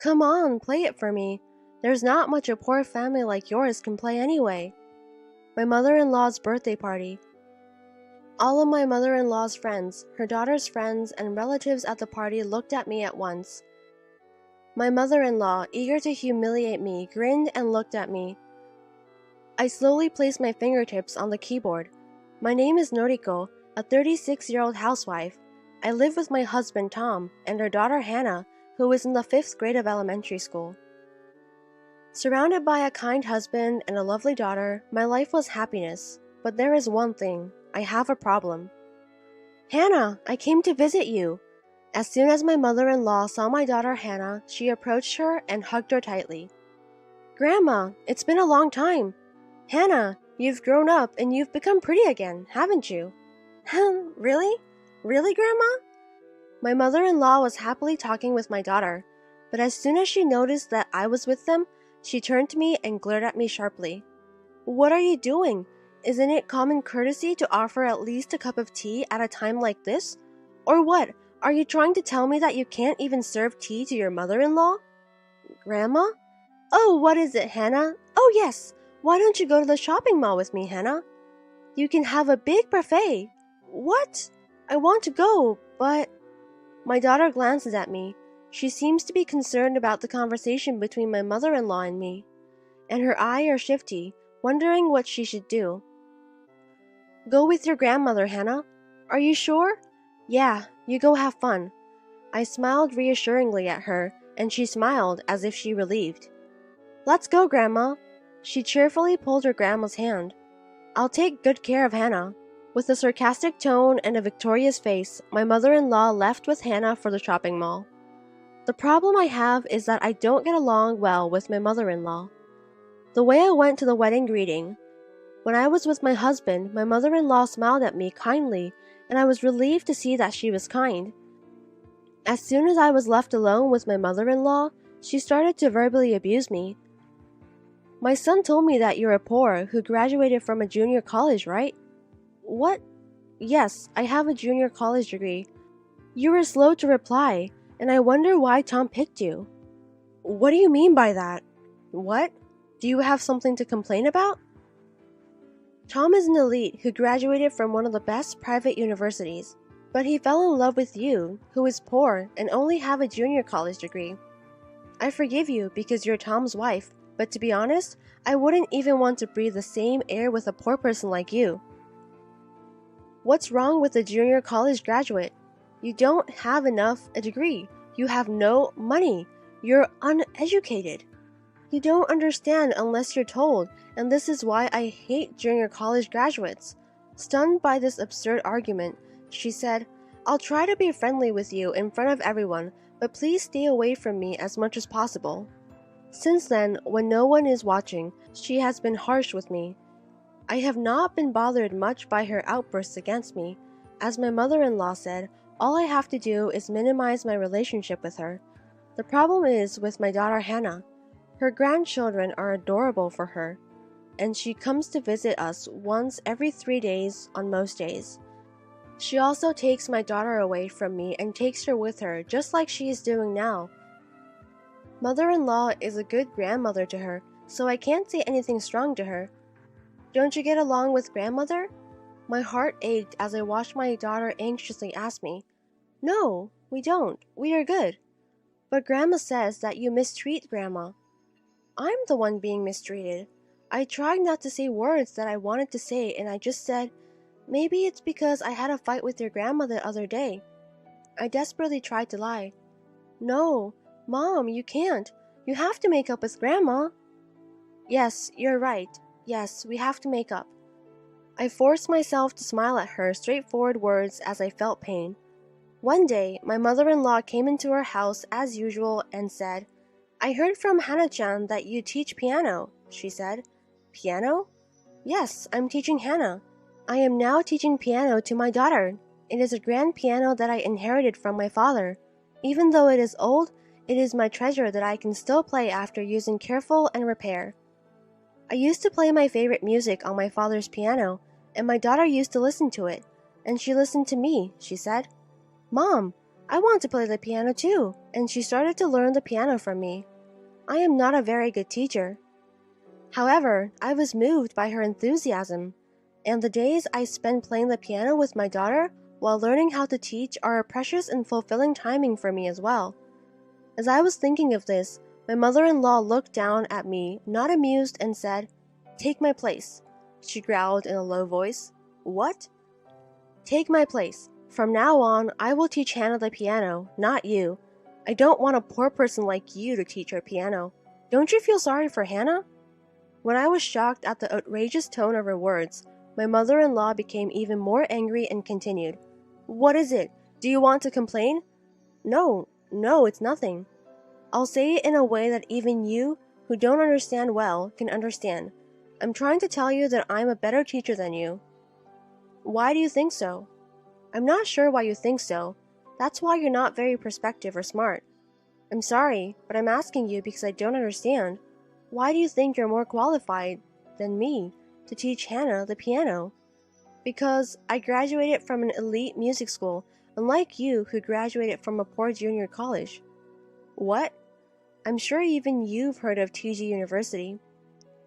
Come on, play it for me. There's not much a poor family like yours can play anyway. My mother-in-law's birthday party. All of my mother-in-law's friends, her daughter's friends, and relatives at the party looked at me at once. My mother-in-law, eager to humiliate me, grinned and looked at me. I slowly placed my fingertips on the keyboard. My name is Noriko, a 36-year-old housewife. I live with my husband Tom and our daughter Hannah, who is in the 5th grade of elementary school. Surrounded by a kind husband and a lovely daughter, my life was happiness. But there is one thing. I have a problem. Hannah, I came to visit you. As soon as my mother-in-law saw my daughter Hannah, she approached her and hugged her tightly. Grandma, it's been a long time. Hannah, you've grown up and you've become pretty again, haven't you? Really? Really, Grandma? My mother-in-law was happily talking with my daughter, but as soon as she noticed that I was with them, she turned to me and glared at me sharply. What are you doing? Isn't it common courtesy to offer at least a cup of tea at a time like this? Or what? Are you trying to tell me that you can't even serve tea to your mother-in-law? Grandma? Oh, what is it, Hannah? Oh, yes. Why don't you go to the shopping mall with me, Hannah? You can have a big buffet. What? I want to go, but... My daughter glances at me. She seems to be concerned about the conversation between my mother-in-law and me, and her eyes are shifty, wondering what she should do. Go with your grandmother, Hannah. Are you sure? Yeah, you go have fun. I smiled reassuringly at her, and she smiled as if she relieved. Let's go, Grandma. She cheerfully pulled her grandma's hand. I'll take good care of Hannah. With a sarcastic tone and a victorious face, my mother-in-law left with Hannah for the shopping mall. The problem I have is that I don't get along well with my mother-in-law. The way I went to the wedding greeting, when I was with my husband, my mother-in-law smiled at me kindly, and I was relieved to see that she was kind. As soon as I was left alone with my mother-in-law, she started to verbally abuse me. My son told me that you're a poor who graduated from a junior college, right? What? Yes, I have a junior college degree. You were slow to reply, and I wonder why Tom picked you. What do you mean by that? What? Do you have something to complain about? Tom is an elite who graduated from one of the best private universities, but he fell in love with you, who is poor and only have a junior college degree. I forgive you because you're Tom's wife, but to be honest, I wouldn't even want to breathe the same air with a poor person like you. What's wrong with a junior college graduate? You don't have a degree. You have no money. You're uneducated. You don't understand unless you're told, and this is why I hate junior college graduates. Stunned by this absurd argument, she said, I'll try to be friendly with you in front of everyone, but please stay away from me as much as possible. Since then, when no one is watching, she has been harsh with me. I have not been bothered much by her outbursts against me. As my mother-in-law said, all I have to do is minimize my relationship with her. The problem is with my daughter Hannah. Her grandchildren are adorable for her, and she comes to visit us once every 3 days on most days. She also takes my daughter away from me and takes her with her, just like she is doing now. Mother-in-law is a good grandmother to her, so I can't say anything strong to her. Don't you get along with grandmother? My heart ached as I watched my daughter anxiously ask me. No, we don't. We are good. But Grandma says that you mistreat Grandma. I'm the one being mistreated. I tried not to say words that I wanted to say, and I just said, maybe it's because I had a fight with your grandma the other day. I desperately tried to lie. No, Mom, you can't. You have to make up with Grandma. Yes, you're right. Yes, we have to make up. I forced myself to smile at her straightforward words as I felt pain. One day, my mother-in-law came into our house as usual and said, I heard from Hannah-chan that you teach piano, she said. Piano? Yes, I'm teaching Hannah. I am now teaching piano to my daughter. It is a grand piano that I inherited from my father. Even though it is old, it is my treasure that I can still play after using careful and repair. I used to play my favorite music on my father's piano, and my daughter used to listen to it, and she listened to me, she said. Mom, I want to play the piano too, and she started to learn the piano from me. I am not a very good teacher. However, I was moved by her enthusiasm, and the days I spend playing the piano with my daughter while learning how to teach are a precious and fulfilling timing for me as well. As I was thinking of this, my mother-in-law looked down at me, not amused, and said, "Take my place," she growled in a low voice. "What?" "Take my place. From now on, I will teach Hannah the piano, not you. I don't want a poor person like you to teach her piano. Don't you feel sorry for Hannah?" When I was shocked at the outrageous tone of her words, my mother-in-law became even more angry and continued, "What is it? Do you want to complain?" No, it's nothing. I'll say it in a way that even you, who don't understand well, can understand. I'm trying to tell you that I'm a better teacher than you." "Why do you think so?" "I'm not sure why you think so. That's why you're not very perceptive or smart. I'm sorry, but I'm asking you because I don't understand. Why do you think you're more qualified than me to teach Hannah the piano?" "Because I graduated from an elite music school, unlike you who graduated from a poor junior college." "What?" "I'm sure even you've heard of TG University."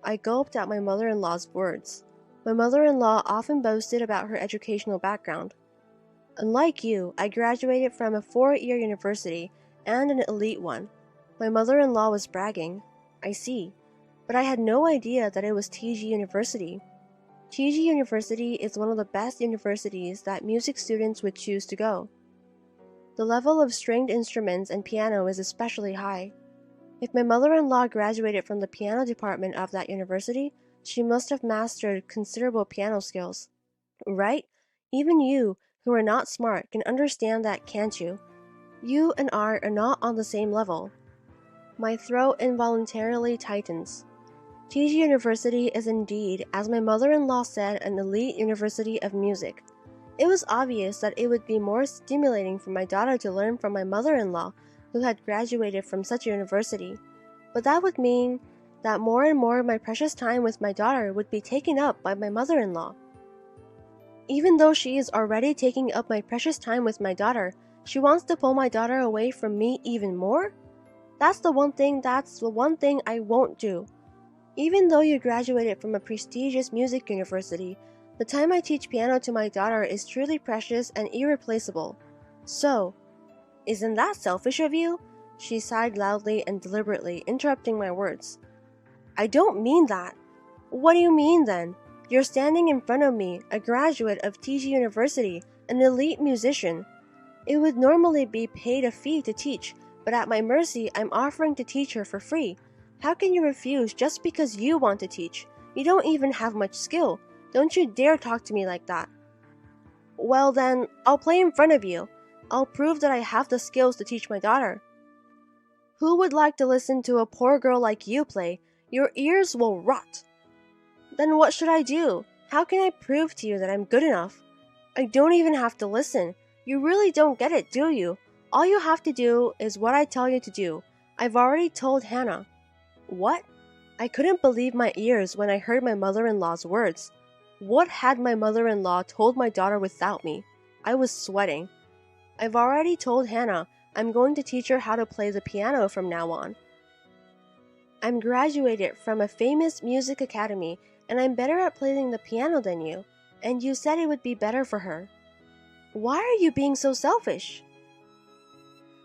I gulped at my mother-in-law's words. My mother-in-law often boasted about her educational background. "Unlike you, I graduated from a 4-year university and an elite one." My mother-in-law was bragging. "I see. But I had no idea that it was TG University." TG University is one of the best universities that music students would choose to go. The level of stringed instruments and piano is especially high. If my mother-in-law graduated from the piano department of that university, she must have mastered considerable piano skills. Right? Even you, who are not smart, can understand that, can't you? You and I are not on the same level. My throat involuntarily tightens. TG University is indeed, as my mother-in-law said, an elite university of music. It was obvious that it would be more stimulating for my daughter to learn from my mother-in-law, who had graduated from such a university. But that would mean that more and more of my precious time with my daughter would be taken up by my mother-in-law. Even though she is already taking up my precious time with my daughter, she wants to pull my daughter away from me even more? That's the one thing I won't do. Even though you graduated from a prestigious music university, the time I teach piano to my daughter is truly precious and irreplaceable. So, isn't that selfish of you?" She sighed loudly and deliberately, interrupting my words. "I don't mean that." "What do you mean then? You're standing in front of me, a graduate of TG University, an elite musician. It would normally be paid a fee to teach, but at my mercy, I'm offering to teach her for free. How can you refuse just because you want to teach? You don't even have much skill. Don't you dare talk to me like that." "Well then, I'll play in front of you. I'll prove that I have the skills to teach my daughter." "Who would like to listen to a poor girl like you play? Your ears will rot." "Then what should I do? How can I prove to you that I'm good enough?" "I don't even have to listen. You really don't get it, do you? All you have to do is what I tell you to do. I've already told Hannah." "What?" I couldn't believe my ears when I heard my mother-in-law's words. What had my mother-in-law told my daughter without me? I was sweating. "I've already told Hannah I'm going to teach her how to play the piano from now on. I'm graduated from a famous music academy, and I'm better at playing the piano than you, and you said it would be better for her." "Why are you being so selfish?"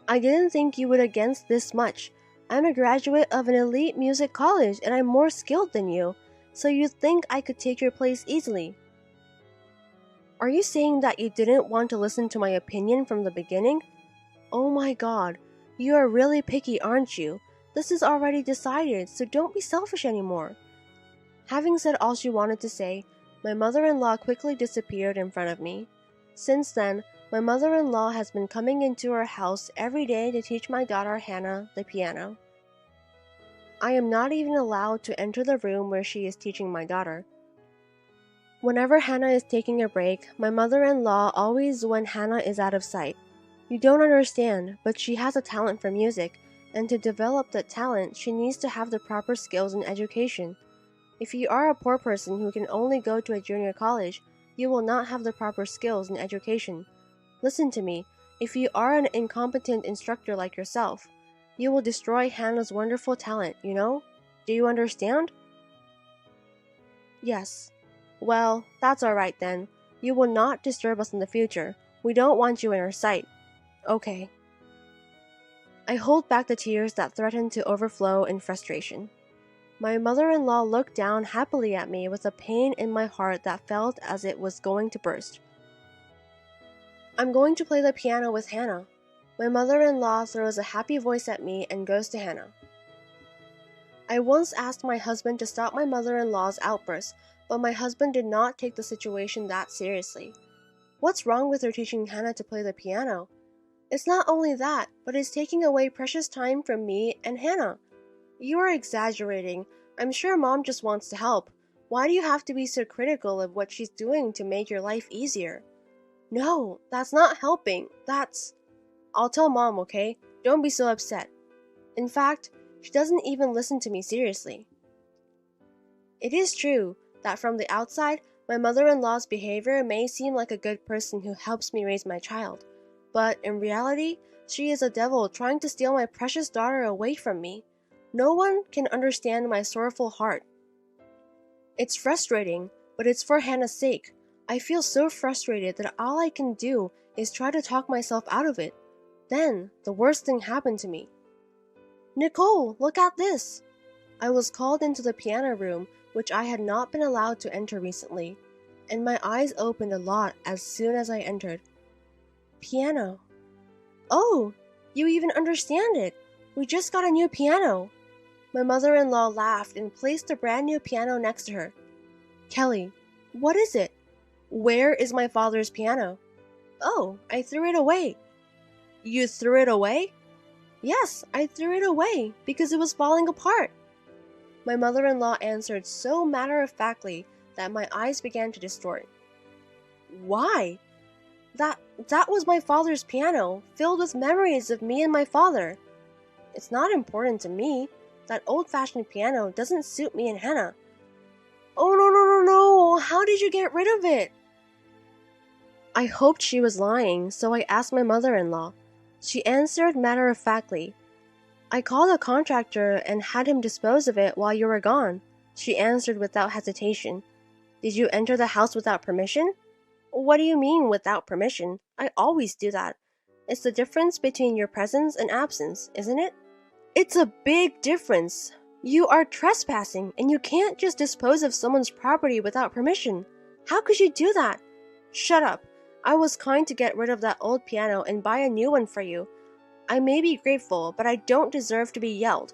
"I didn't think you would against this much. I'm a graduate of an elite music college, and I'm more skilled than you, so you'd think I could take your place easily." "Are you saying that you didn't want to listen to my opinion from the beginning?" "Oh my God, you are really picky, aren't you? This is already decided, so don't be selfish anymore." Having said all she wanted to say, my mother-in-law quickly disappeared in front of me. Since then, my mother-in-law has been coming into our house every day to teach my daughter Hannah the piano. I am not even allowed to enter the room where she is teaching my daughter. Whenever Hannah is taking a break, my mother-in-law always when Hannah is out of sight. You don't understand, but she has a talent for music, and to develop that talent, she needs to have the proper skills and education. If you are a poor person who can only go to a junior college, you will not have the proper skills and education. Listen to me. If you are an incompetent instructor like yourself, you will destroy Hannah's wonderful talent, you know? Do you understand? Yes. Well, that's alright then. You will not disturb us in the future. We don't want you in our sight. Okay. I hold back the tears that threatened to overflow in frustration. My mother-in-law looked down happily at me with a pain in my heart that felt as it was going to burst. I'm going to play the piano with Hannah. My mother-in-law throws a happy voice at me and goes to Hannah. I once asked my husband to stop my mother-in-law's outbursts, but my husband did not take the situation that seriously. What's wrong with her teaching Hannah to play the piano? It's not only that, but it's taking away precious time from me and Hannah. You are exaggerating. I'm sure Mom just wants to help. Why do you have to be so critical of what she's doing to make your life easier? No, that's not helping. I'll tell Mom, okay? Don't be so upset. In fact, she doesn't even listen to me seriously. It is true that from the outside, my mother-in-law's behavior may seem like a good person who helps me raise my child. But in reality, she is a devil trying to steal my precious daughter away from me. No one can understand my sorrowful heart. It's frustrating, but it's for Hannah's sake. I feel so frustrated that all I can do is try to talk myself out of it. Then, the worst thing happened to me. Nicole, look at this! I was called into the piano room, which I had not been allowed to enter recently, and my eyes opened a lot as soon as I entered. Piano. Oh, you even understand it! We just got a new piano! My mother-in-law laughed and placed a brand new piano next to her. Kelly, what is it? Where is my father's piano? Oh, I threw it away. You threw it away? Yes, I threw it away because it was falling apart. My mother-in-law answered so matter-of-factly that my eyes began to distort. Why? That was my father's piano, filled with memories of me and my father. It's not important to me. That old-fashioned piano doesn't suit me and Hannah. Oh, no. How did you get rid of it? I hoped she was lying, so I asked my mother-in-law. She answered matter-of-factly. I called a contractor and had him dispose of it while you were gone. She answered without hesitation. Did you enter the house without permission? What do you mean, without permission? I always do that. It's the difference between your presence and absence, isn't it? It's a big difference. You are trespassing, and you can't just dispose of someone's property without permission. How could you do that? Shut up. I was kind to get rid of that old piano and buy a new one for you. I may be grateful, but I don't deserve to be yelled.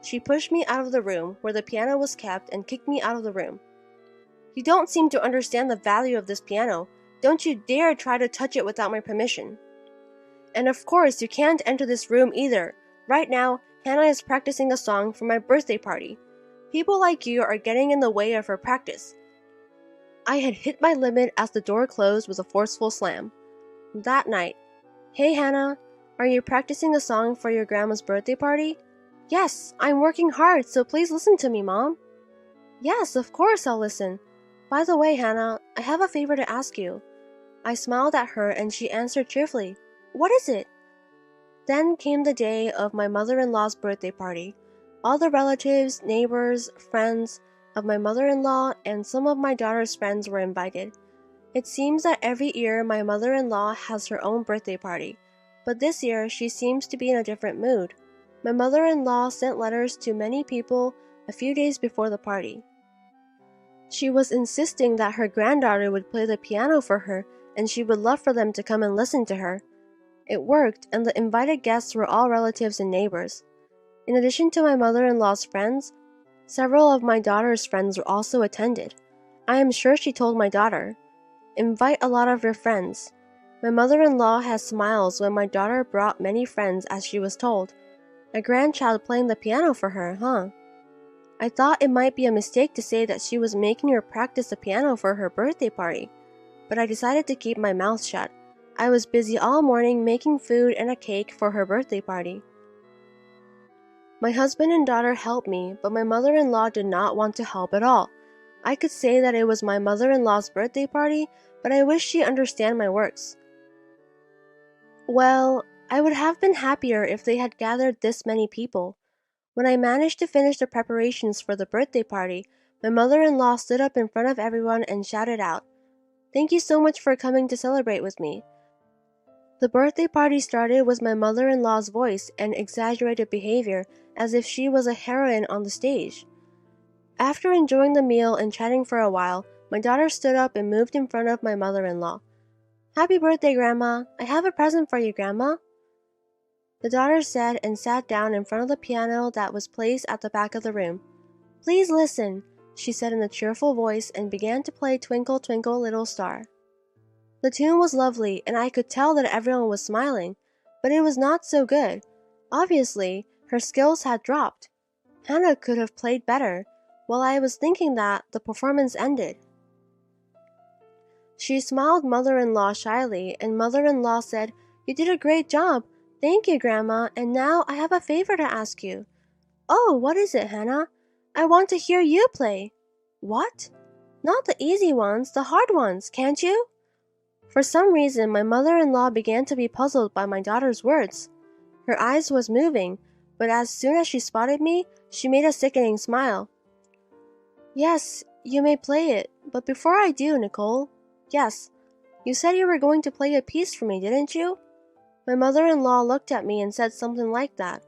She pushed me out of the room where the piano was kept and kicked me out of the room. You don't seem to understand the value of this piano. Don't you dare try to touch it without my permission. And of course, you can't enter this room either. Right now, Hannah is practicing a song for my birthday party. People like you are getting in the way of her practice. I had hit my limit as the door closed with a forceful slam. That night, Hey Hannah, are you practicing a song for your grandma's birthday party? Yes, I'm working hard, so please listen to me, Mom. Yes, of course I'll listen. By the way, Hannah, I have a favor to ask you. I smiled at her and she answered cheerfully. What is it? Then came the day of my mother-in-law's birthday party. All the relatives, neighbors, friends of my mother-in-law and some of my daughter's friends were invited. It seems that every year my mother-in-law has her own birthday party, but this year she seems to be in a different mood. My mother-in-law sent letters to many people a few days before the party. She was insisting that her granddaughter would play the piano for her and she would love for them to come and listen to her. It worked, and the invited guests were all relatives and neighbors. In addition to my mother-in-law's friends, several of my daughter's friends also attended. I am sure she told my daughter, invite a lot of your friends. My mother-in-law has smiles when my daughter brought many friends as she was told. A grandchild playing the piano for her, huh? I thought it might be a mistake to say that she was making her practice the piano for her birthday party, but I decided to keep my mouth shut. I was busy all morning making food and a cake for her birthday party. My husband and daughter helped me, but my mother-in-law did not want to help at all. I could say that it was my mother-in-law's birthday party, but I wish she understand my works. Well, I would have been happier if they had gathered this many people. When I managed to finish the preparations for the birthday party, my mother-in-law stood up in front of everyone and shouted out, "Thank you so much for coming to celebrate with me." The birthday party started with my mother-in-law's voice and exaggerated behavior as if she was a heroine on the stage. After enjoying the meal and chatting for a while, my daughter stood up and moved in front of my mother-in-law. "Happy birthday, Grandma! I have a present for you, Grandma," the daughter said and sat down in front of the piano that was placed at the back of the room. "Please listen," she said in a cheerful voice and began to play Twinkle, Twinkle, Little Star. The tune was lovely, and I could tell that everyone was smiling, but it was not so good. Obviously, her skills had dropped. Hannah could have played better. While I was thinking that, the performance ended. She smiled mother-in-law shyly, and mother-in-law said, "You did a great job. Thank you, Grandma, and now I have a favor to ask you." "Oh, what is it, Hannah?" "I want to hear you play." "What?" "Not the easy ones, the hard ones, can't you?" For some reason, my mother-in-law began to be puzzled by my daughter's words. Her eyes was moving, but as soon as she spotted me, she made a sickening smile. "Yes, you may play it, but before I do, Nicole." "Yes, you said you were going to play a piece for me, didn't you?" My mother-in-law looked at me and said something like that.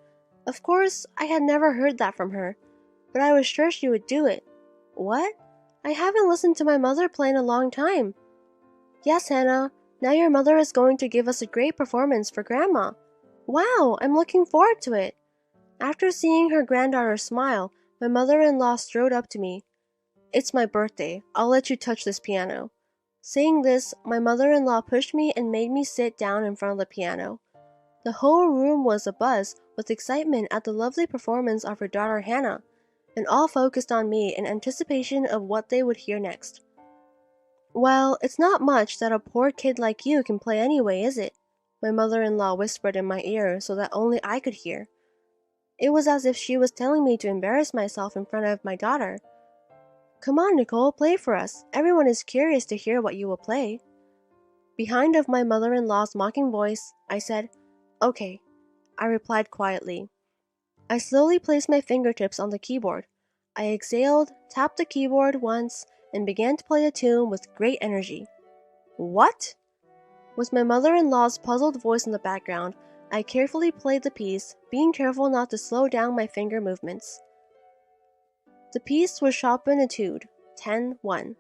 Of course, I had never heard that from her, but I was sure she would do it. What? I haven't listened to my mother play in a long time. "Yes, Hannah, now your mother is going to give us a great performance for Grandma." "Wow, I'm looking forward to it." After seeing her granddaughter smile, my mother-in-law strode up to me. "It's my birthday. I'll let you touch this piano." Saying this, my mother-in-law pushed me and made me sit down in front of the piano. The whole room was abuzz with excitement at the lovely performance of her daughter Hannah, and all focused on me in anticipation of what they would hear next. "Well, it's not much that a poor kid like you can play anyway, is it?" my mother-in-law whispered in my ear so that only I could hear. It was as if she was telling me to embarrass myself in front of my daughter. "Come on, Nicole, play for us. Everyone is curious to hear what you will play." Behind of my mother-in-law's mocking voice, I said, "Okay," I replied quietly. I slowly placed my fingertips on the keyboard. I exhaled, tapped the keyboard once, and began to play a tune with great energy. "What?" With my mother-in-law's puzzled voice in the background, I carefully played the piece, being careful not to slow down my finger movements. The piece was Chopin Etude, 10-1.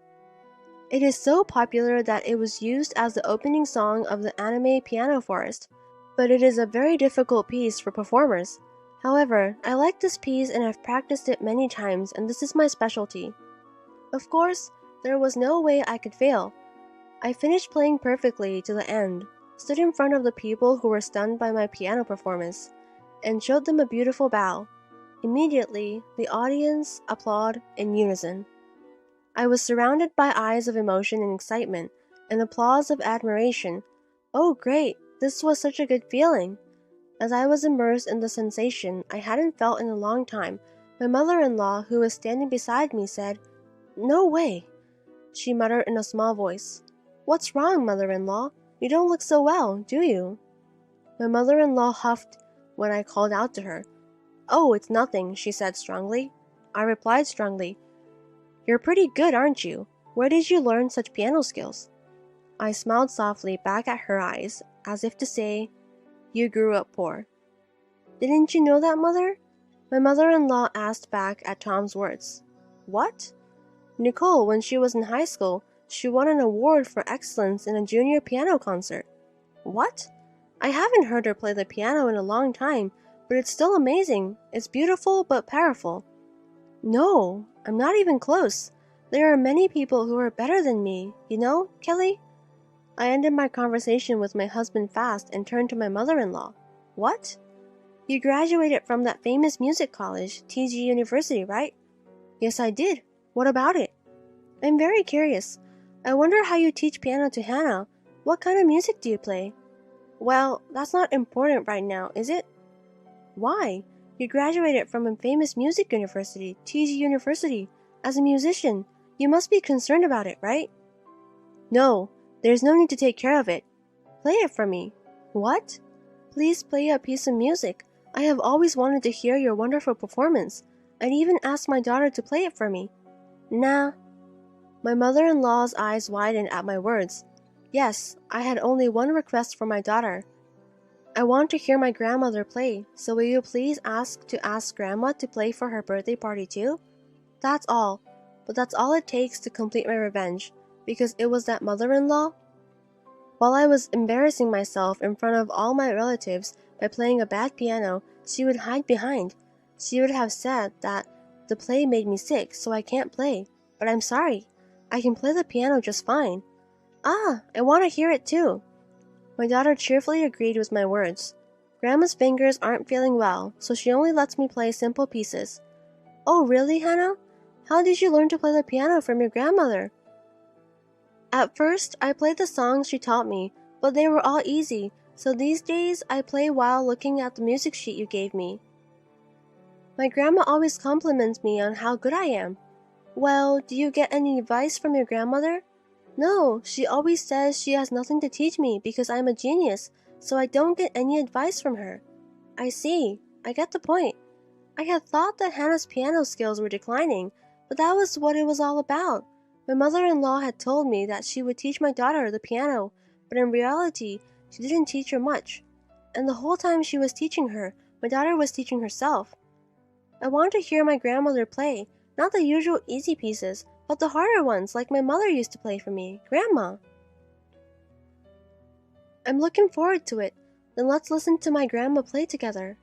It is so popular that it was used as the opening song of the anime Piano Forest, but it is a very difficult piece for performers. However, I like this piece and have practiced it many times, and this is my specialty. Of course, there was no way I could fail. I finished playing perfectly to the end, stood in front of the people who were stunned by my piano performance, and showed them a beautiful bow. Immediately, the audience applauded in unison. I was surrounded by eyes of emotion and excitement, and applause of admiration. Oh, great! This was such a good feeling. As I was immersed in the sensation I hadn't felt in a long time, my mother-in-law, who was standing beside me, said, "No way," she muttered in a small voice. "What's wrong, mother-in-law? You don't look so well, do you?" My mother-in-law huffed when I called out to her. "Oh, it's nothing," she said strongly. I replied strongly, "You're pretty good, aren't you? Where did you learn such piano skills?" I smiled softly back at her eyes, as if to say, "You grew up poor." "Didn't you know that, Mother?" My mother-in-law asked back at Tom's words. "What?" "Nicole, when she was in high school, she won an award for excellence in a junior piano concert." "What?" "I haven't heard her play the piano in a long time, but it's still amazing. It's beautiful but powerful." "No, I'm not even close. There are many people who are better than me, you know, Kelly?" I ended my conversation with my husband fast and turned to my mother-in-law. "What? You graduated from that famous music college, TG University, right?" "Yes, I did. What about it?" "I'm very curious. I wonder how you teach piano to Hannah. What kind of music do you play?" "Well, that's not important right now, is it?" "Why? You graduated from a famous music university, TG University, as a musician. You must be concerned about it, right?" "No, there's no need to take care of it. Play it for me." What? Please play a piece of music. I have always wanted to hear your wonderful performance. I'd even asked my daughter to play it for me. Nah. My mother-in-law's eyes widened at my words. Yes, I had only one request for my daughter. I want to hear my grandmother play, so will you please ask Grandma to play for her birthday party too? That's all, but that's all it takes to complete my revenge, because it was that mother-in-law. While I was embarrassing myself in front of all my relatives by playing a bad piano, she would hide behind. She would have said that the play made me sick, so I can't play. But I'm sorry. I can play the piano just fine. Ah, I want to hear it too. My daughter cheerfully agreed with my words. Grandma's fingers aren't feeling well, so she only lets me play simple pieces. Oh, really, Hannah? How did you learn to play the piano from your grandmother? At first, I played the songs she taught me, but they were all easy, so these days I play while looking at the music sheet you gave me. My grandma always compliments me on how good I am. Well, do you get any advice from your grandmother? No, she always says she has nothing to teach me because I'm a genius, so I don't get any advice from her. I see. I get the point. I had thought that Hannah's piano skills were declining, but that was what it was all about. My mother-in-law had told me that she would teach my daughter the piano, but in reality, she didn't teach her much. And the whole time she was teaching her, my daughter was teaching herself. I want to hear my grandmother play, not the usual easy pieces, but the harder ones like my mother used to play for me, Grandma. I'm looking forward to it. Then let's listen to my grandma play together.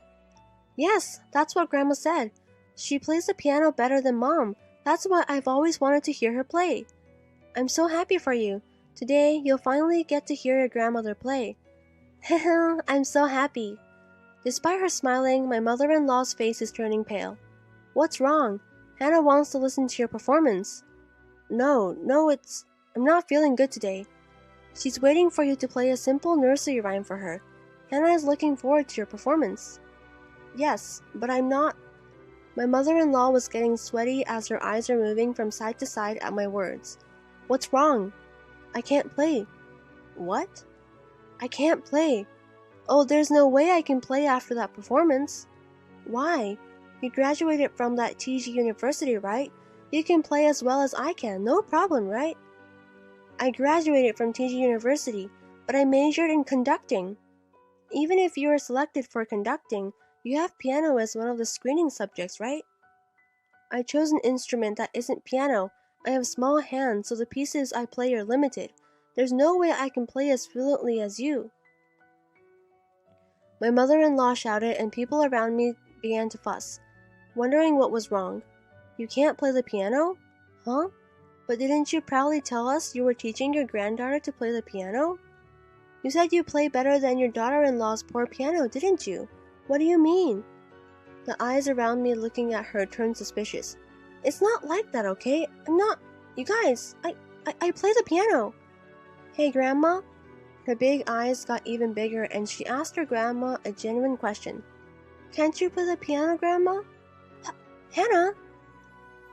Yes, that's what Grandma said. She plays the piano better than Mom. That's why I've always wanted to hear her play. I'm so happy for you. Today, you'll finally get to hear your grandmother play. I'm so happy. Despite her smiling, my mother-in-law's face is turning pale. What's wrong? Hannah wants to listen to your performance. No, I'm not feeling good today. She's waiting for you to play a simple nursery rhyme for her. Hannah is looking forward to your performance. Yes, but I'm not. My mother-in-law was getting sweaty as her eyes are moving from side to side at my words. What's wrong? I can't play. What? I can't play. Oh, there's no way I can play after that performance. Why? You graduated from that TG University, right? You can play as well as I can, no problem, right? I graduated from TG University, but I majored in conducting. Even if you are selected for conducting, you have piano as one of the screening subjects, right? I chose an instrument that isn't piano. I have small hands, so the pieces I play are limited. There's no way I can play as fluently as you. My mother-in-law shouted and people around me began to fuss, wondering what was wrong. You can't play the piano? Huh? But didn't you proudly tell us you were teaching your granddaughter to play the piano? You said you play better than your daughter-in-law's poor piano, didn't you? What do you mean? The eyes around me looking at her turned suspicious. It's not like that, okay? I'm not... You guys, I play the piano. Hey, Grandma? Her big eyes got even bigger and she asked her grandma a genuine question. Can't you play the piano, Grandma? Hannah?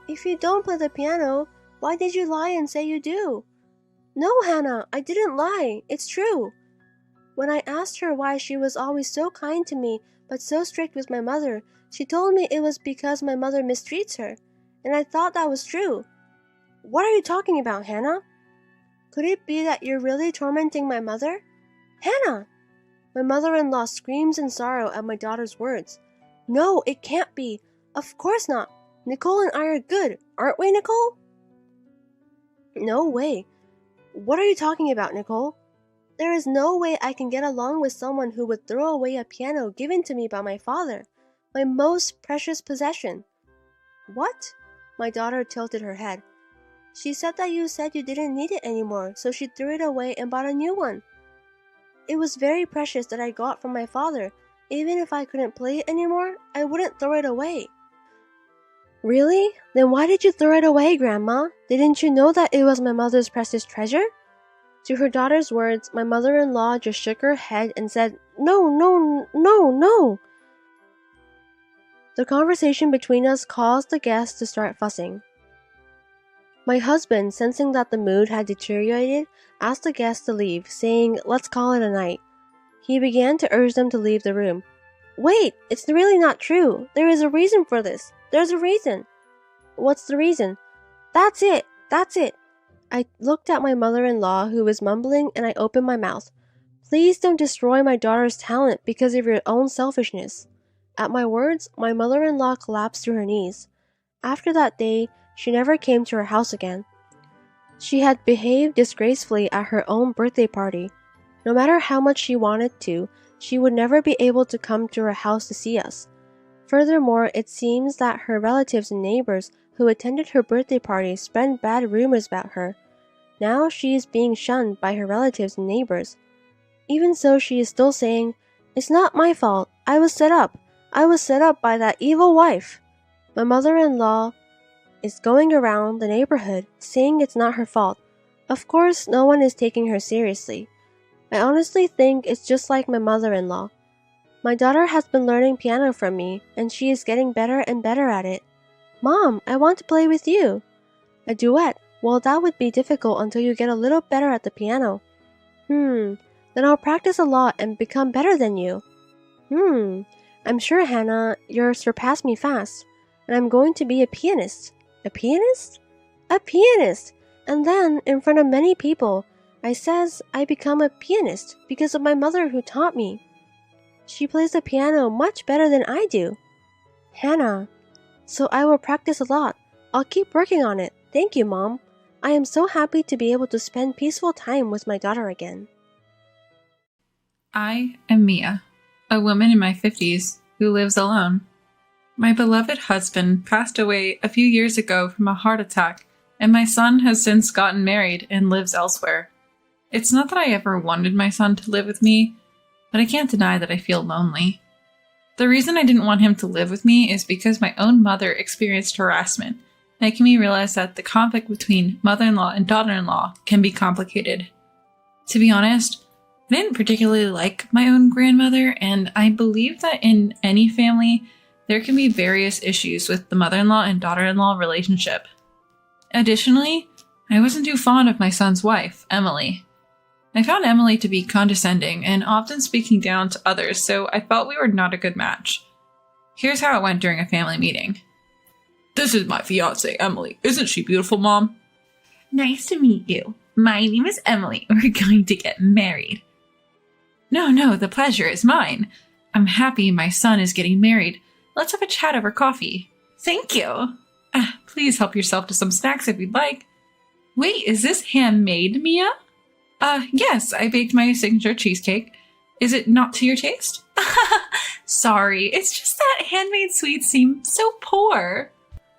If you don't play the piano, why did you lie and say you do? No, Hannah, I didn't lie. It's true. When I asked her why she was always so kind to me but so strict with my mother, she told me it was because my mother mistreats her, and I thought that was true. What are you talking about, Hannah? Could it be that you're really tormenting my mother? Hannah! My mother-in-law screams in sorrow at my daughter's words. No, it can't be. Of course not. Nicole and I are good, aren't we, Nicole? No way. What are you talking about, Nicole? There is no way I can get along with someone who would throw away a piano given to me by my father, my most precious possession. What? My daughter tilted her head. She said that you said you didn't need it anymore, so she threw it away and bought a new one. It was very precious that I got from my father. Even if I couldn't play it anymore, I wouldn't throw it away. Really? Then why did you throw it away, Grandma? Didn't you know that it was my mother's precious treasure? To her daughter's words, my mother-in-law just shook her head and said, No. The conversation between us caused the guests to start fussing. My husband, sensing that the mood had deteriorated, asked the guests to leave, saying, Let's call it a night. He began to urge them to leave the room. Wait, it's really not true. There is a reason for this. There's a reason. What's the reason? That's it. That's it. I looked at my mother-in-law who was mumbling and I opened my mouth. Please don't destroy my daughter's talent because of your own selfishness. At my words, my mother-in-law collapsed to her knees. After that day, she never came to her house again. She had behaved disgracefully at her own birthday party. No matter how much she wanted to, she would never be able to come to her house to see us. Furthermore, it seems that her relatives and neighbors who attended her birthday party spread bad rumors about her. Now she is being shunned by her relatives and neighbors. Even so, she is still saying, "It's not my fault. I was set up. I was set up by that evil wife." My mother-in-law is going around the neighborhood saying it's not her fault. Of course, no one is taking her seriously. I honestly think it's just like my mother-in-law. My daughter has been learning piano from me, and she is getting better and better at it. Mom, I want to play with you. A duet? Well, that would be difficult until you get a little better at the piano. Then I'll practice a lot and become better than you. I'm sure, Hannah, you'll surpass me fast, and I'm going to be a pianist. A pianist? A pianist! And then, in front of many people, I says I become a pianist because of my mother who taught me. She plays the piano much better than I do. Hannah. So I will practice a lot. I'll keep working on it. Thank you, Mom. I am so happy to be able to spend peaceful time with my daughter again. I am Mia, a woman in my 50s who lives alone. My beloved husband passed away a few years ago from a heart attack, and my son has since gotten married and lives elsewhere. It's not that I ever wanted my son to live with me, but I can't deny that I feel lonely. The reason I didn't want him to live with me is because my own mother experienced harassment, making me realize that the conflict between mother-in-law and daughter-in-law can be complicated. To be honest, I didn't particularly like my own grandmother, and I believe that in any family, there can be various issues with the mother-in-law and daughter-in-law relationship. Additionally, I wasn't too fond of my son's wife, Emily. I found Emily to be condescending and often speaking down to others, so I felt we were not a good match. Here's how it went during a family meeting. "This is my fiancée, Emily. Isn't she beautiful, Mom?" "Nice to meet you. My name is Emily. We're going to get married." No, the pleasure is mine. I'm happy my son is getting married. Let's have a chat over coffee." "Thank you." Please help yourself to some snacks if you'd like." "Wait, is this handmade, Mia?" Yes, I baked my signature cheesecake. Is it not to your taste?" "Sorry, it's just that handmade sweets seem so poor."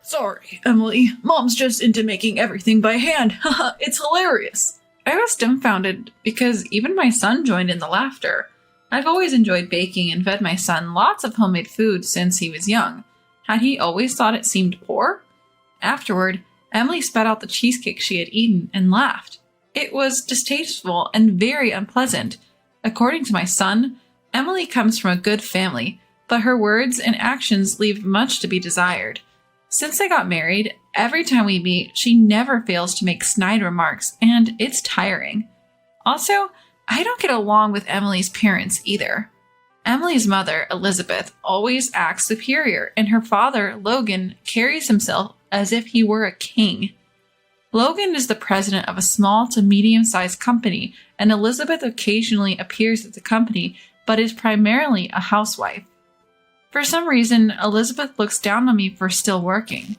"Sorry, Emily. Mom's just into making everything by hand. It's hilarious." I was dumbfounded because even my son joined in the laughter. I've always enjoyed baking and fed my son lots of homemade food since he was young. Had he always thought it seemed poor? Afterward, Emily spat out the cheesecake she had eaten and laughed. It was distasteful and very unpleasant. According to my son, Emily comes from a good family, but her words and actions leave much to be desired. Since they got married, every time we meet, she never fails to make snide remarks, and it's tiring. Also, I don't get along with Emily's parents either. Emily's mother, Elizabeth, always acts superior, and her father, Logan, carries himself as if he were a king. Logan is the president of a small to medium-sized company, and Elizabeth occasionally appears at the company, but is primarily a housewife. For some reason, Elizabeth looks down on me for still working.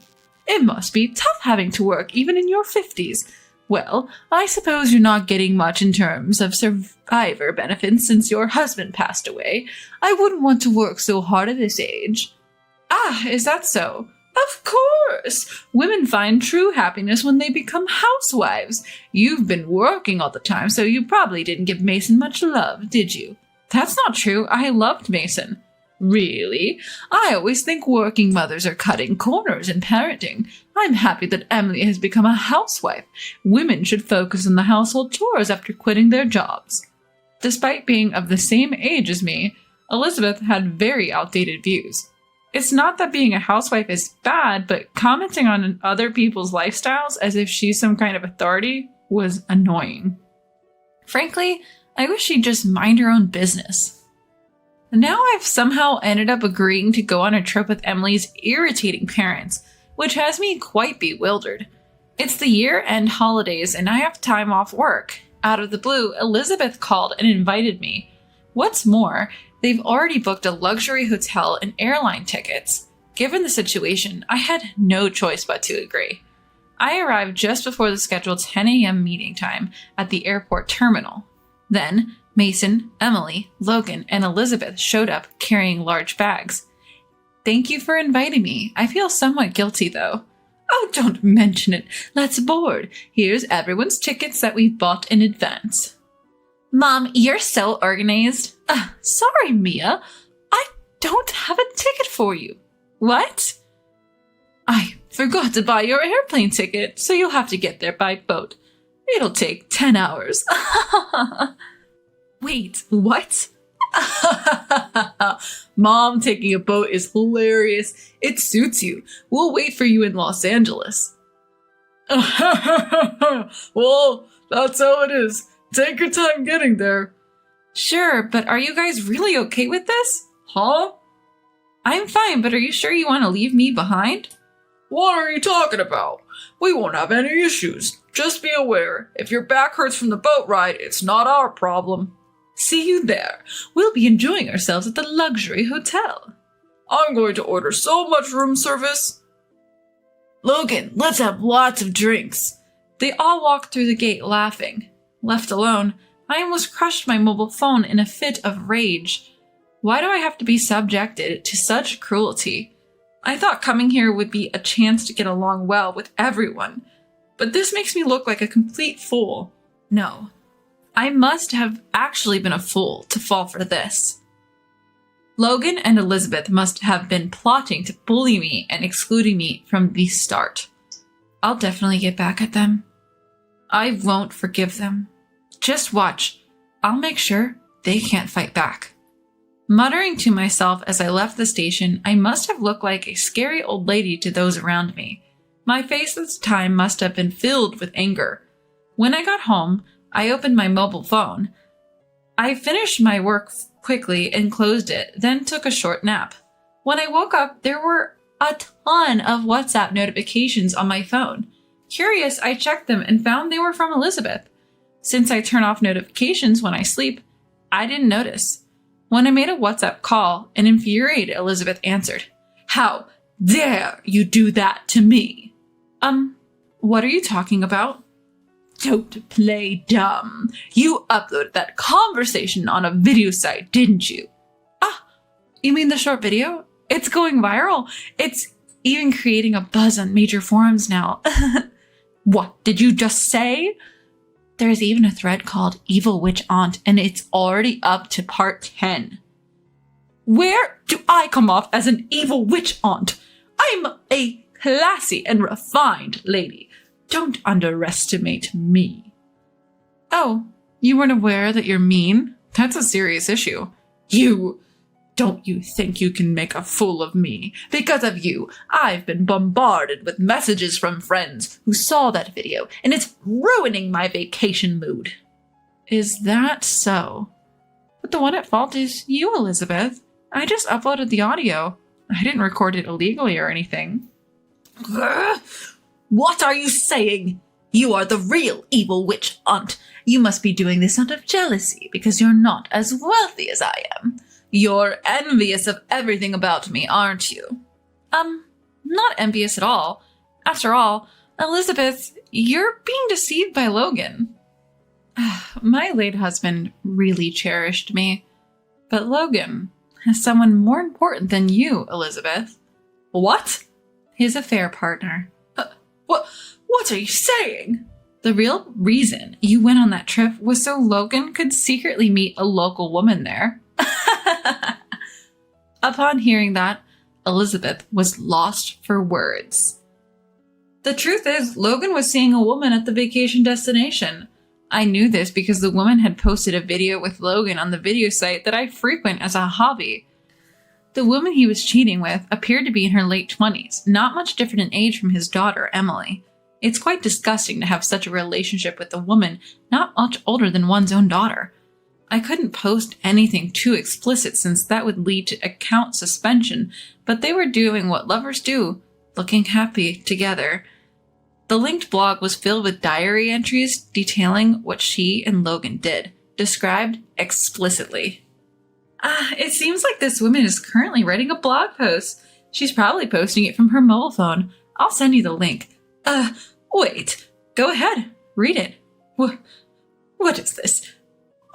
"It must be tough having to work even in your 50s. Well, I suppose you're not getting much in terms of survivor benefits since your husband passed away. I wouldn't want to work so hard at this age." "Ah, is that so?" "Of course! Women find true happiness when they become housewives. You've been working all the time, so you probably didn't give Mason much love, did you?" "That's not true. I loved Mason." "Really? I always think working mothers are cutting corners in parenting. I'm happy that Emily has become a housewife. Women should focus on the household chores after quitting their jobs." Despite being of the same age as me, Elizabeth had very outdated views. It's not that being a housewife is bad, but commenting on other people's lifestyles as if she's some kind of authority was annoying. Frankly, I wish she'd just mind her own business. Now I've somehow ended up agreeing to go on a trip with Emily's irritating parents, which has me quite bewildered. It's the year-end holidays and I have time off work. Out of the blue, Elizabeth called and invited me. What's more, they've already booked a luxury hotel and airline tickets. Given the situation, I had no choice but to agree. I arrived just before the scheduled 10 a.m. meeting time at the airport terminal. Then, Mason, Emily, Logan, and Elizabeth showed up carrying large bags. Thank you for inviting me. I feel somewhat guilty, though. Oh, don't mention it. Let's board. Here's everyone's tickets that we bought in advance. Mom, you're so organized. Sorry, Mia. I don't have a ticket for you. What? I forgot to buy your airplane ticket, so you'll have to get there by boat. It'll take 10 hours. Wait, what? Mom taking a boat is hilarious. It suits you. We'll wait for you in Los Angeles. Well, that's how it is. Take your time getting there. Sure, but are you guys really okay with this? Huh? I'm fine, but are you sure you want to leave me behind? What are you talking about? We won't have any issues. Just be aware, if your back hurts from the boat ride, it's not our problem. See you there. We'll be enjoying ourselves at the luxury hotel. I'm going to order so much room service. Logan, let's have lots of drinks. They all walked through the gate laughing. Left alone, I almost crushed my mobile phone in a fit of rage. Why do I have to be subjected to such cruelty? I thought coming here would be a chance to get along well with everyone, but this makes me look like a complete fool. No, I must have actually been a fool to fall for this. Logan and Elizabeth must have been plotting to bully me and excluding me from the start. I'll definitely get back at them. I won't forgive them. Just watch. I'll make sure they can't fight back. Muttering to myself as I left the station, I must have looked like a scary old lady to those around me. My face at the time must have been filled with anger. When I got home, I opened my mobile phone. I finished my work quickly and closed it, then took a short nap. When I woke up, there were a ton of WhatsApp notifications on my phone. Curious, I checked them and found they were from Elizabeth. Since I turn off notifications when I sleep, I didn't notice. When I made a WhatsApp call, an infuriated Elizabeth answered, "How dare you do that to me?" What are you talking about? Don't play dumb. You uploaded that conversation on a video site, didn't you? You mean the short video? It's going viral. It's even creating a buzz on major forums now. What did you just say? There's even a thread called Evil Witch Aunt, and it's already up to part 10. Where do I come off as an evil witch aunt? I'm a classy and refined lady. Don't underestimate me. Oh, you weren't aware that you're mean? That's a serious issue. Don't you think you can make a fool of me? Because of you, I've been bombarded with messages from friends who saw that video, and it's ruining my vacation mood. Is that so? But the one at fault is you, Elizabeth. I just uploaded the audio. I didn't record it illegally or anything. What are you saying? You are the real evil witch aunt. You must be doing this out of jealousy because you're not as wealthy as I am. You're envious of everything about me, aren't you? Not envious at all. After all, Elizabeth, you're being deceived by Logan. My late husband really cherished me. But Logan has someone more important than you, Elizabeth. What? His affair partner. What are you saying? The real reason you went on that trip was so Logan could secretly meet a local woman there. Upon hearing that, Elizabeth was lost for words. The truth is, Logan was seeing a woman at the vacation destination. I knew this because the woman had posted a video with Logan on the video site that I frequent as a hobby. The woman he was cheating with appeared to be in her late 20s, not much different in age from his daughter, Emily. It's quite disgusting to have such a relationship with a woman not much older than one's own daughter. I couldn't post anything too explicit since that would lead to account suspension, but they were doing what lovers do, looking happy together. The linked blog was filled with diary entries detailing what she and Logan did, described explicitly. It seems like this woman is currently writing a blog post. She's probably posting it from her mobile phone. I'll send you the link. Wait. Go ahead. Read it. What is this?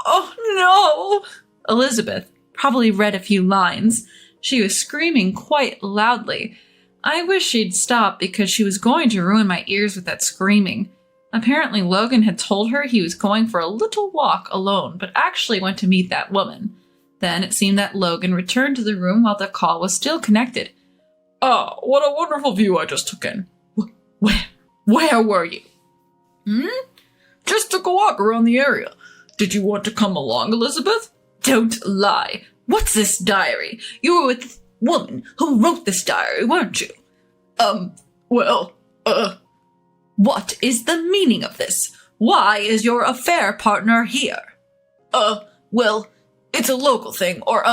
Oh, no! Elizabeth probably read a few lines. She was screaming quite loudly. I wish she'd stop because she was going to ruin my ears with that screaming. Apparently Logan had told her he was going for a little walk alone, but actually went to meet that woman. Then it seemed that Logan returned to the room while the call was still connected. Oh, what a wonderful view I just took in. Where were you? Just took a walk around the area. Did you want to come along, Elizabeth? Don't lie. What's this diary? You were with the woman who wrote this diary, weren't you? What is the meaning of this? Why is your affair partner here? Well, it's a local thing, or,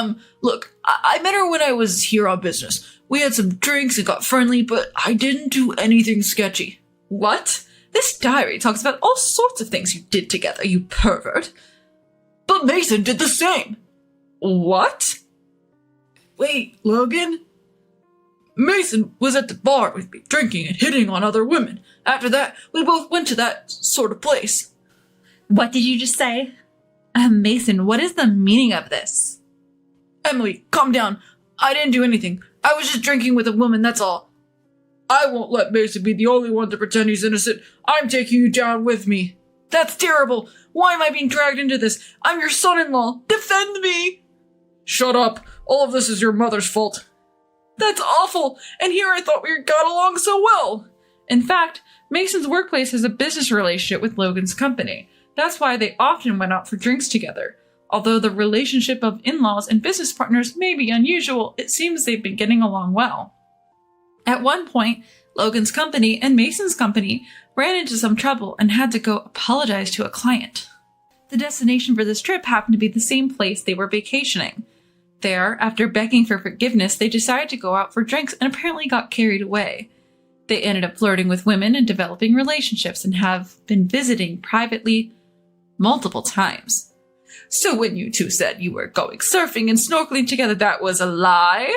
look, I met her when I was here on business. We had some drinks and got friendly, but I didn't do anything sketchy. What? This diary talks about all sorts of things you did together, you pervert. But Mason did the same. What? Wait, Logan? Mason was at the bar with me, drinking and hitting on other women. After that, we both went to that sort of place. What did you just say? Mason, what is the meaning of this? Emily, calm down. I didn't do anything. I was just drinking with a woman, that's all. I won't let Mason be the only one to pretend he's innocent. I'm taking you down with me. That's terrible. Why am I being dragged into this? I'm your son-in-law. Defend me. Shut up. All of this is your mother's fault. That's awful. And here I thought we got along so well. In fact, Mason's workplace has a business relationship with Logan's company. That's why they often went out for drinks together. Although the relationship of in-laws and business partners may be unusual, it seems they've been getting along well. At one point, Logan's company and Mason's company ran into some trouble and had to go apologize to a client. The destination for this trip happened to be the same place they were vacationing. There, after begging for forgiveness, they decided to go out for drinks and apparently got carried away. They ended up flirting with women and developing relationships and have been visiting privately multiple times. So when you two said you were going surfing and snorkeling together, that was a lie?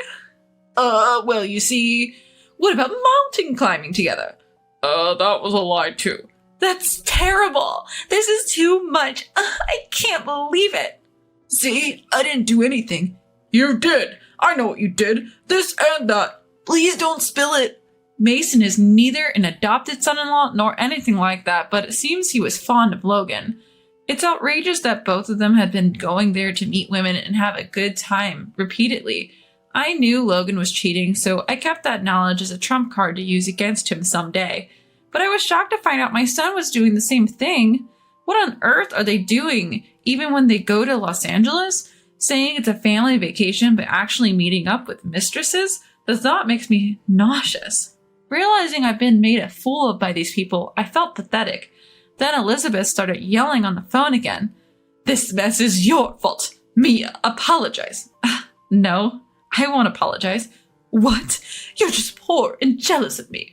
Well, you see, what about mountain climbing together? That was a lie too. That's terrible. This is too much. I can't believe it. See, I didn't do anything. You did. I know what you did. This and that. Please don't spill it. Mason is neither an adopted son-in-law nor anything like that, but it seems he was fond of Logan. It's outrageous that both of them had been going there to meet women and have a good time repeatedly. I knew Logan was cheating, so I kept that knowledge as a trump card to use against him someday. But I was shocked to find out my son was doing the same thing. What on earth are they doing, even when they go to Los Angeles? Saying it's a family vacation, but actually meeting up with mistresses? The thought makes me nauseous. Realizing I've been made a fool of by these people, I felt pathetic. Then Elizabeth started yelling on the phone again. This mess is your fault. Mia, apologize. No, I won't apologize. What? You're just poor and jealous of me.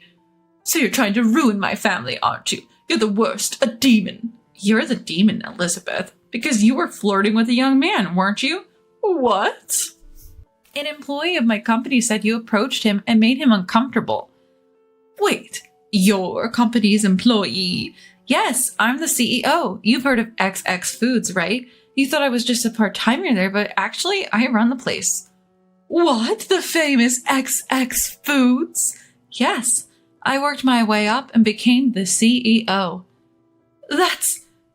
So you're trying to ruin my family, aren't you? You're the worst, a demon. You're the demon, Elizabeth, because you were flirting with a young man, weren't you? What? An employee of my company said you approached him and made him uncomfortable. Wait, your company's employee? Yes, I'm the CEO. You've heard of XX Foods, right? You thought I was just a part-timer there, but actually I run the place. What? The famous XX Foods? Yes, I worked my way up and became the CEO.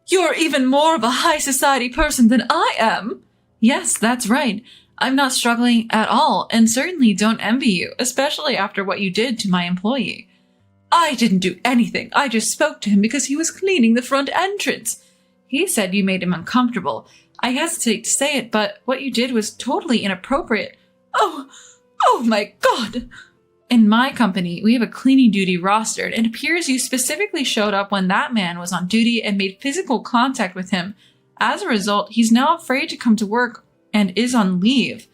You're even more of a high society person than I am. Yes, that's right. I'm not struggling at all and certainly don't envy you, especially after what you did to my employee. I didn't do anything. I just spoke to him because he was cleaning the front entrance. He said you made him uncomfortable. I hesitate to say it, but what you did was totally inappropriate. Oh my God. In my company, we have a cleaning duty rostered, and it appears you specifically showed up when that man was on duty and made physical contact with him. As a result, he's now afraid to come to work and is on leave.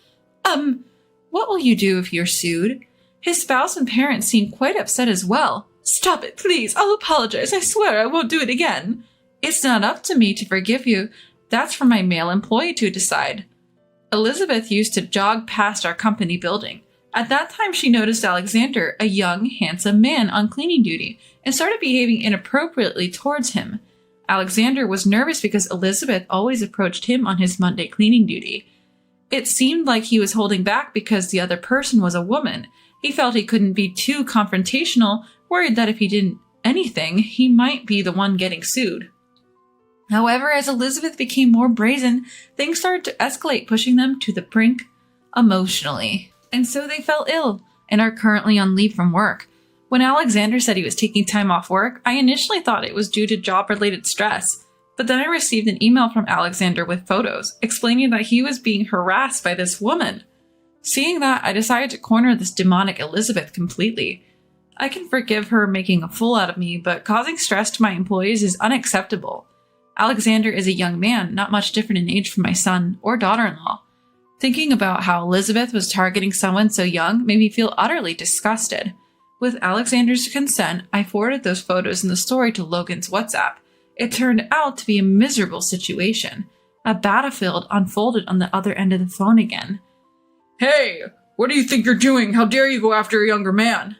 What will you do if you're sued? His spouse and parents seem quite upset as well. Stop it, please. I'll apologize. I swear I won't do it again. It's not up to me to forgive you. That's for my male employee to decide. Elizabeth used to jog past our company building. At that time, she noticed Alexander, a young, handsome man on cleaning duty, and started behaving inappropriately towards him. Alexander was nervous because Elizabeth always approached him on his Monday cleaning duty. It seemed like he was holding back because the other person was a woman. He felt he couldn't be too confrontational, worried that if he did anything, he might be the one getting sued. However, as Elizabeth became more brazen, things started to escalate, pushing them to the brink emotionally. And so they fell ill and are currently on leave from work. When Alexander said he was taking time off work, I initially thought it was due to job-related stress. But then I received an email from Alexander with photos explaining that he was being harassed by this woman. Seeing that, I decided to corner this demonic Elizabeth completely. I can forgive her making a fool out of me, but causing stress to my employees is unacceptable. Alexander is a young man, not much different in age from my son or daughter-in-law. Thinking about how Elizabeth was targeting someone so young made me feel utterly disgusted. With Alexander's consent, I forwarded those photos in the story to Logan's WhatsApp. It turned out to be a miserable situation. A battlefield unfolded on the other end of the phone again. Hey, what do you think you're doing? How dare you go after a younger man?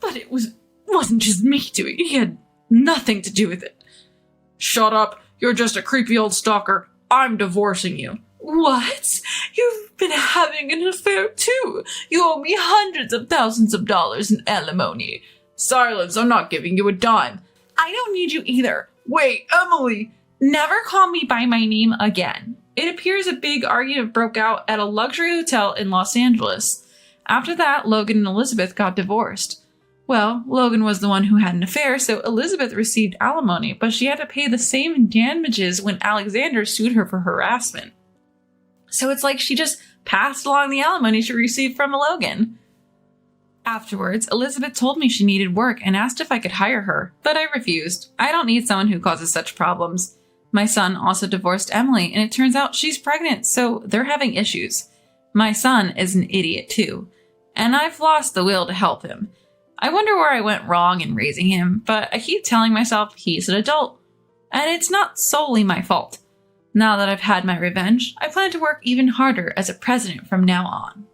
But it wasn't just me doing it. He had nothing to do with it. Shut up. You're just a creepy old stalker. I'm divorcing you. What? You've been having an affair too. You owe me hundreds of thousands of dollars in alimony. Silence, I'm not giving you a dime. I don't need you either. Wait, Emily! Never call me by my name again. It appears a big argument broke out at a luxury hotel in Los Angeles. After that, Logan and Elizabeth got divorced. Well, Logan was the one who had an affair, so Elizabeth received alimony, but she had to pay the same damages when Alexander sued her for harassment. So it's like she just passed along the alimony she received from Logan. Afterwards, Elizabeth told me she needed work and asked if I could hire her, but I refused. I don't need someone who causes such problems. My son also divorced Emily, and it turns out she's pregnant, so they're having issues. My son is an idiot too, and I've lost the will to help him. I wonder where I went wrong in raising him, but I keep telling myself he's an adult, and it's not solely my fault. Now that I've had my revenge, I plan to work even harder as a president from now on.